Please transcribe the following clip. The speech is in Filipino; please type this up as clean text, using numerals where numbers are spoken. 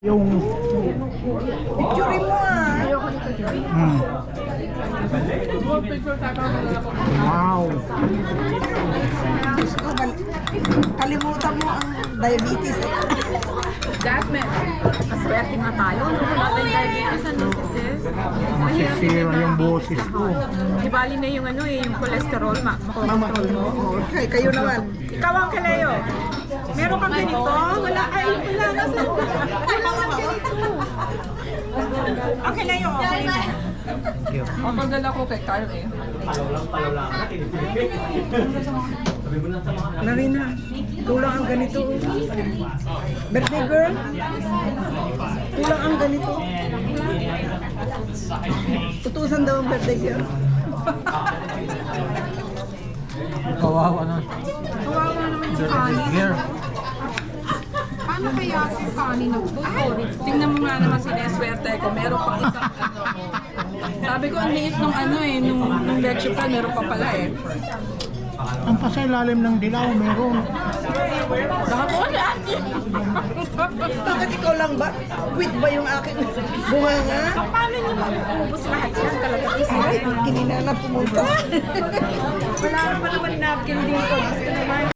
Yung Picture mo ah. wow. Diyos ko, kalimutan mo ang diabetes. Jasmine, maswerte nga tayo. Wala tayong diabetes, ano, sis? Mahirap Masisira yung boses ko. Di bali na yung ano eh, yung cholesterol, makontrol mo. Okay, kayo naman. Ikaw ang Kaleo. Meron kang ganito? Wala, ay, wala na sa... Wala kang ganito. Ang Kaleo, okay na. Mapagal ako kay Carl eh. Narina, kulang ang ganito. Birthday girl? Kulang ang ganito. Tutusan daw ang birthday girl. Kawawa na. Kawawa naman yung kanin. Here. Paano kaya yung kanin nagbuburit? Tingnan mo nga naman sineswerte ko. Meron pang isang ano. Sabi ko, ang liit nung ano eh, nung leche pan, meron pa pala eh. Ang pasailalim ng dilaw meron. Ako na ate. Bakit ikaw lang ba? Quit ba yung aking bunganga? Paano nyo maubos lahat yan talaga? Ay, kinina na pumunta. Wala naman napkin dito. Gusto naman.